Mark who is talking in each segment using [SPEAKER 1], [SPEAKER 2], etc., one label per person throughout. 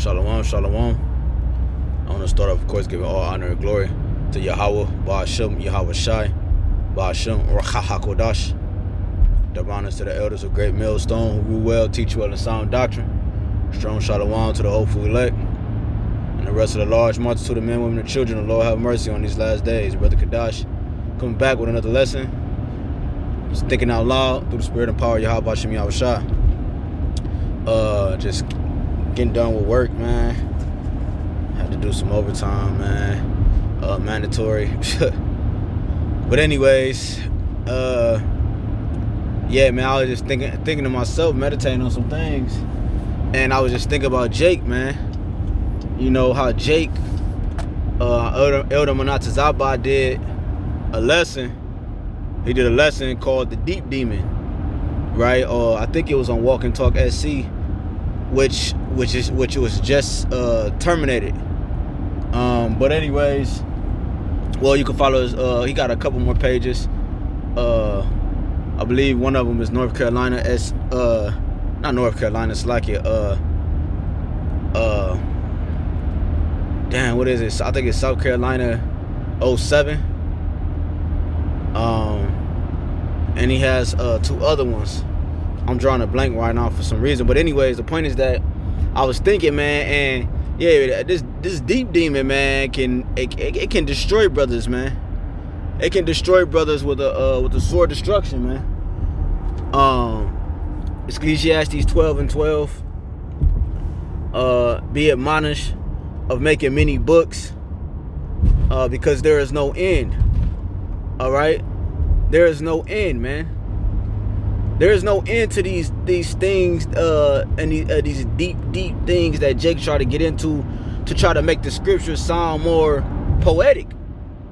[SPEAKER 1] Shalom, shalom. I want to start off, of course, giving all honor and glory to Yahawah, Bahasham, Yahawashi, Bahasham, HaQadash. Double honors to the elders of Great Millstone who rule well, teach well, and sound doctrine. Strong shalom to the hopeful elect and the rest of the large multitude of men, women, and children. The Lord have mercy on these last days. Brother HaQadash coming back with another lesson. Just thinking out loud through the spirit and power of Bahasham, Yahawashi. Just getting done with work, man. Had to do some overtime, man. Mandatory. But anyways, yeah, man, I was just thinking to myself, meditating on some things, and I was just thinking about Jake, man. You know how Jake, Elder Manatazaba did a lesson. He did a lesson called the Deep Demon, right? Or I think it was on Walk and Talk SC, which was just terminated. But anyways, well, you can follow his. He got a couple more pages. I believe one of them is North Carolina. Not North Carolina. It's like it. Damn, what is it? I think it's South Carolina 07. And he has two other ones. I'm drawing a blank right now for some reason. But anyways, the point is that I was thinking, man, and yeah, this deep demon, man, can destroy brothers, man. It can destroy brothers with a sword destruction, man. Ecclesiastes 12:12. Be admonished of making many books, because there is no end. All right, there is no end, man. There is no end to these things and these deep things that Jake tried to get into to try to make the scriptures sound more poetic.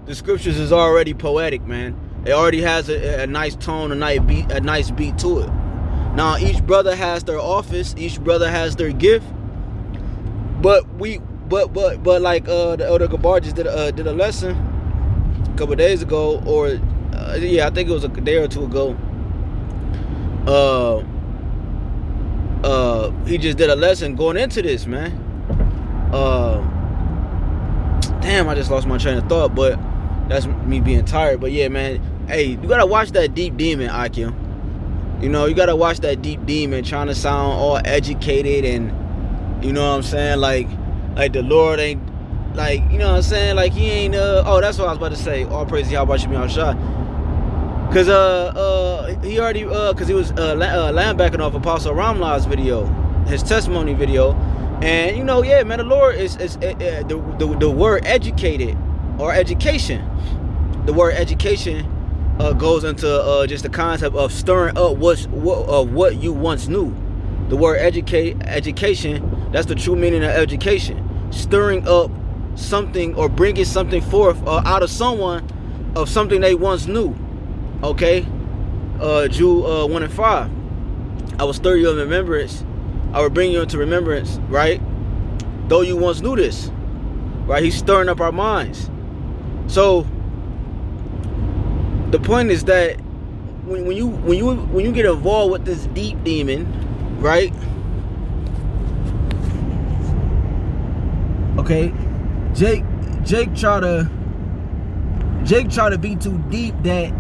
[SPEAKER 1] The scriptures is already poetic, man. It already has a nice tone, a nice beat to it. Now each brother has their office, each brother has their gift. But like the Elder Gabar just did a lesson a couple of days ago, or yeah, I think it was a day or two ago. He just did a lesson going into this, man. Damn, I just lost my train of thought, but that's me being tired. But yeah, man, hey, you gotta watch that Deep Demon, Akim. You know, you gotta watch that Deep Demon trying to sound all educated, and you know what I'm saying, like the Lord ain't, like, you know what I'm saying, like he ain't oh, that's what I was about to say. All praise Yahawashi Shah. Cause he already cause he was lambacking off Apostle Ramlah's video, his testimony video, and you know, yeah, man, the Lord is the word educated or education. The word education goes into just the concept of stirring up what you once knew. The word education, that's the true meaning of education. Stirring up something or bringing something forth out of someone of something they once knew. Okay, Jude 1:5. I will stir you in remembrance. I will bring you into remembrance, right? Though you once knew this, right? He's stirring up our minds. So the point is that when you get involved with this deep demon, right? Okay, Jake try to be too deep that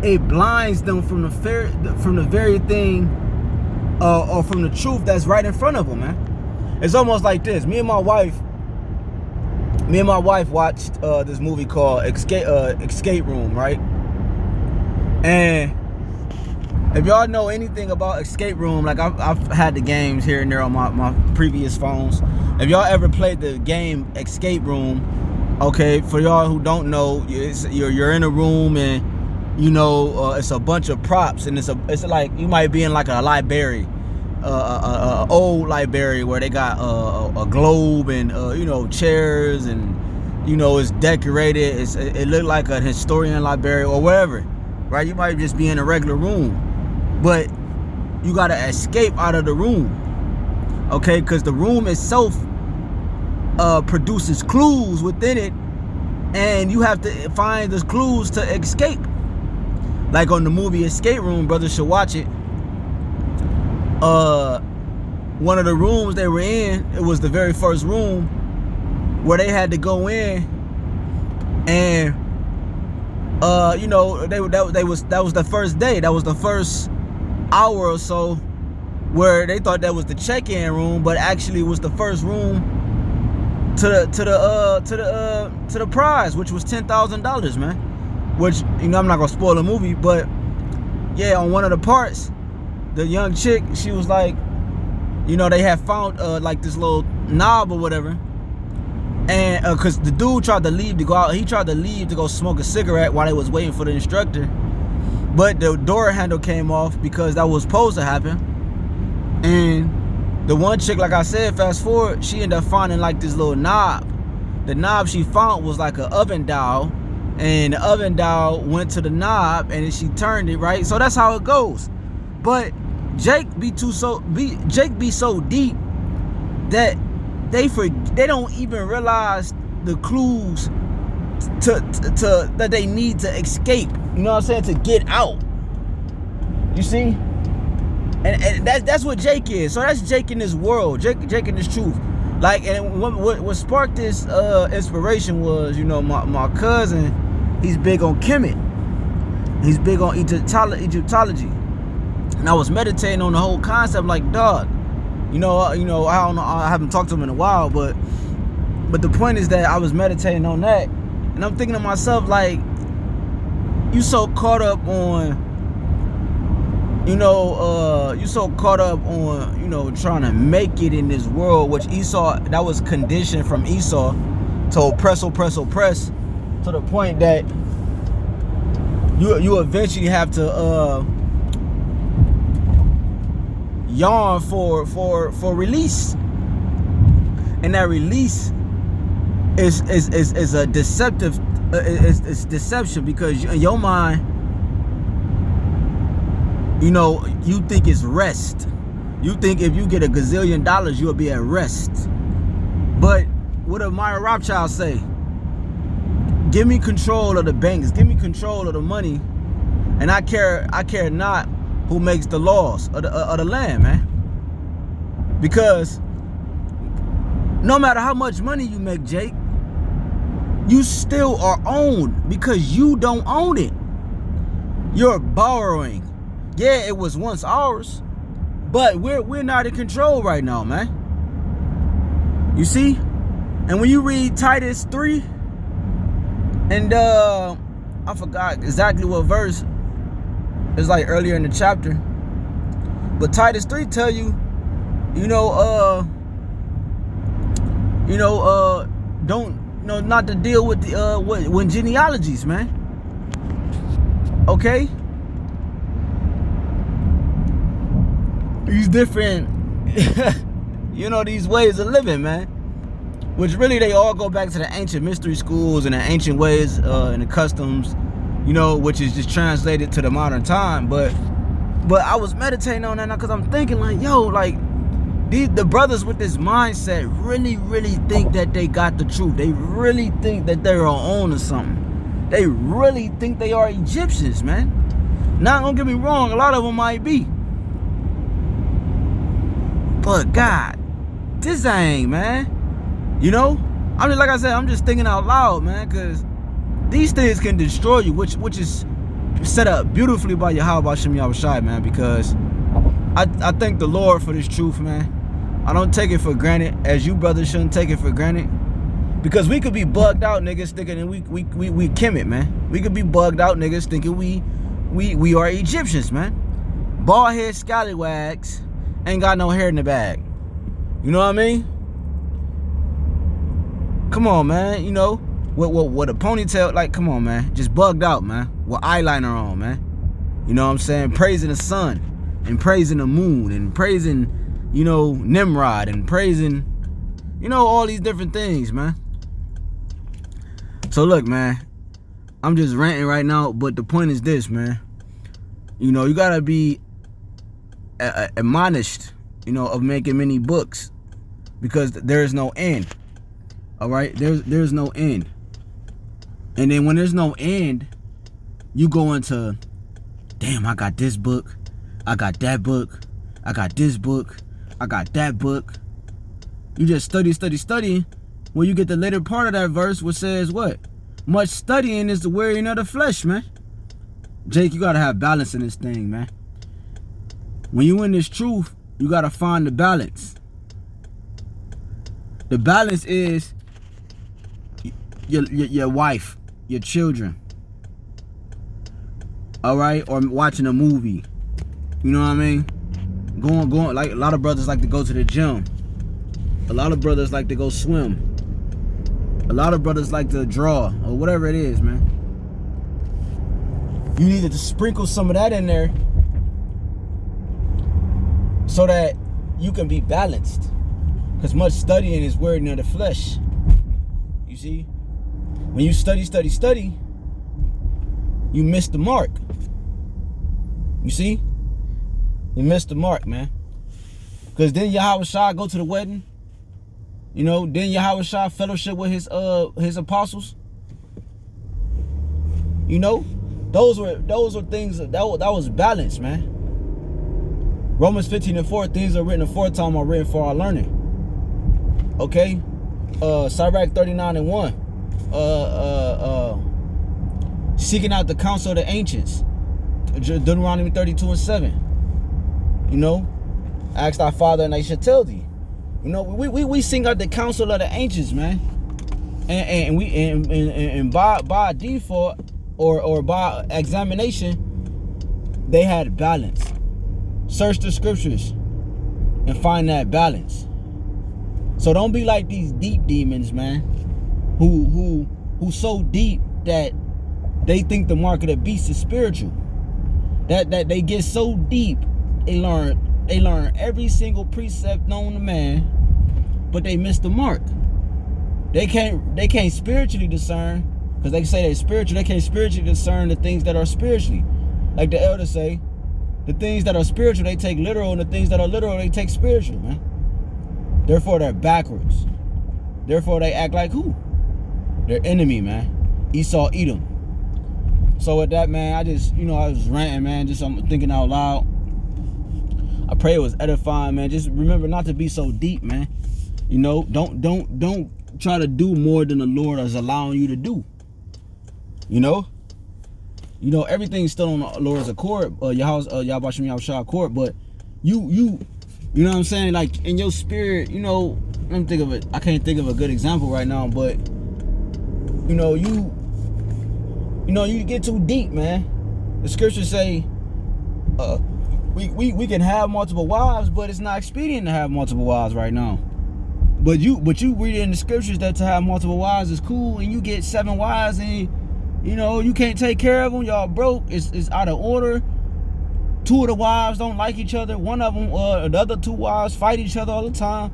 [SPEAKER 1] it blinds them from the very thing, or from the truth that's right in front of them, man. It's almost like this. Me and my wife watched this movie called Escape Room, right? And if y'all know anything about Escape Room, like I've had the games here and there on my previous phones. If y'all ever played the game Escape Room, okay, for y'all who don't know, you're in a room, and you know, it's a bunch of props, and it's like you might be in like a library, old library where they got a globe and you know, chairs, and you know, it's decorated. It looked like a historian library or whatever, right? You might just be in a regular room, but you gotta escape out of the room, okay? Because the room itself produces clues within it, and you have to find those clues to escape. Like on the movie Escape Room, brothers should watch it. one of the rooms they were in, it was the very first room where they had to go in, and you know, that was the first day. That was the first hour or so where they thought that was the check-in room, but actually it was the first room to the prize, which was $10,000, man. Which, you know, I'm not gonna spoil the movie, but yeah, on one of the parts, the young chick, she was like, you know, they had found like this little knob or whatever, and cause the dude tried to leave to go out. He tried to leave to go smoke a cigarette while they was waiting for the instructor, but the door handle came off because that was supposed to happen. And the one chick, like I said, fast forward, she ended up finding like this little knob. The knob she found was like an oven dial, and the oven dial went to the knob, and then she turned it, right? So that's how it goes. But Jake be so deep that they don't even realize the clues to that they need to escape. You know what I'm saying? To get out. You see? And that's what Jake is. So that's Jake in this world. Jake in this truth. Like, and what sparked this inspiration was, you know, my cousin, he's big on Kemet. He's big on Egyptology. And I was meditating on the whole concept, like, dog, you know, I don't know, I haven't talked to him in a while, but the point is that I was meditating on that, and I'm thinking to myself, like, you so caught up on, you know, trying to make it in this world, which Esau, that was conditioned from Esau to oppress, to the point that you eventually have to yearn for release, and that release is a deceptive, it's deception, because in your mind, you know, you think it's rest. You think if you get $1 gazillion, you'll be at rest. But what did Rawchaa say? Give me control of the banks, give me control of the money, and I care not who makes the laws of the land, man. Because no matter how much money you make, Jake, you still are owned, because you don't own it. You're borrowing. Yeah, it was once ours, but we're not in control right now, man. You see? And when you read Titus 3, and I forgot exactly what verse, it's like earlier in the chapter, but Titus 3 tell you, not to deal with the when genealogies, man. Okay? These different these ways of living, man, which really they all go back to the ancient mystery schools and the ancient ways and the customs, which is just translated to the modern time. But I was meditating on that now, because I'm thinking, like, yo, like, the brothers with this mindset really think that they got the truth. They really think that they're on to something. They really think they are Egyptians, man. Now, don't get me wrong, a lot of them might be. But God, this ain't, man. I mean, like I said, I'm just thinking out loud, man, because these things can destroy you, which is set up beautifully by Yahawashi, man, because I thank the Lord for this truth, man. I don't take it for granted, as you brothers shouldn't take it for granted, because we could be bugged out, niggas, thinking we Kemet, man. We could be bugged out, niggas, thinking we are Egyptians, man. Bald head scallywags, ain't got no hair in the bag. You know what I mean? Come on, man. With a ponytail, like, come on, man. Just bugged out, man. With eyeliner on, man. You know what I'm saying? Praising the sun, and praising the moon, and praising, Nimrod, and praising, all these different things, man. So look, man, I'm just ranting right now, but the point is this, man. You gotta be admonished, of making many books, because there is no end. All right, there's no end. And then when there's no end, you go into, damn, I got this book, I got that book, I got this book, I got that book. You just study. When you get the later part of that verse, which says what? Much studying is the wearying of the flesh, man. Jake, you gotta have balance in this thing, man. When you in this truth, you gotta find the balance. The balance is your wife, your children, all right, or watching a movie. You know what I mean? Going like a lot of brothers like to go to the gym. A lot of brothers like to go swim. A lot of brothers like to draw or whatever it is, man. You needed to sprinkle some of that in there so that you can be balanced. Because much studying is wearing of the flesh. You see? When you study, you miss the mark. You see? You miss the mark, man. Because then Yahawashi go to the wedding. You know, then Yahawashi fellowship with his apostles. You know? Those were things that was balanced, man. Romans 15:4, things are written aforetime are written for our learning. Okay? Sirach 39:1. Seeking out the counsel of the ancients. Deuteronomy 32:7. You know? Ask thy father and they shall tell thee. You know, we sing out the counsel of the ancients, man. And by default or by examination, they had balance. Search the scriptures and find that balance. So don't be like these deep demons, man, who so deep that they think the mark of the beast is spiritual. That they get so deep, they learn every single precept known to man, but they miss the mark. They can't spiritually discern, because they say they're spiritual. They can't spiritually discern the things that are spiritually. Like the elders say, the things that are spiritual, they take literal, and the things that are literal, they take spiritual, man. Therefore, they're backwards. Therefore, they act like who? Their enemy, man. Esau, Edom. So with that, man, I was ranting, man. I'm thinking out loud. I pray it was edifying, man. Just remember not to be so deep, man. You know, don't try to do more than the Lord is allowing you to do. You know, everything's still on the Lord's accord, Bahasham Yahawashi accord, but you know what I'm saying? Like in your spirit, you know, let me think of it. I can't think of a good example right now, but you know, you get too deep, man. The scriptures say, we can have multiple wives, but it's not expedient to have multiple wives right now. But you read in the scriptures that to have multiple wives is cool, and you get 7 wives, and you know you can't take care of them. Y'all broke. It's out of order. 2 of the wives don't like each other. One of them, the other 2 wives fight each other all the time.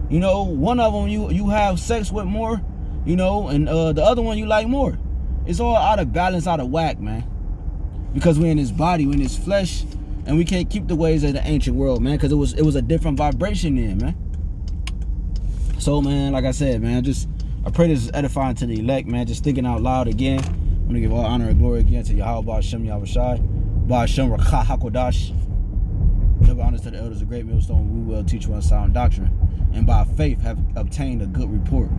[SPEAKER 1] You know, one of them you have sex with more. You know, and the other one you like more. It's all out of balance, out of whack, man. Because we're in this body, we're in this flesh, and we can't keep the ways of the ancient world, man. Because it was a different vibration then, man. So, man, like I said, man, I pray this is edifying to the elect, man. Just thinking out loud again. I'm gonna give all honor and glory again to Yahawah, Bahasham, Yahawashi, Bahasham, Rawchaa, HaQadash. Double honors to the elders of great millstone who will teach one sound doctrine, and by faith have obtained a good report,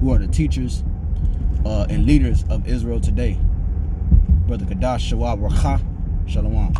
[SPEAKER 1] who are the teachers and leaders of Israel today. Brother HaQadash, Shawab, Rawchaa, Shalom.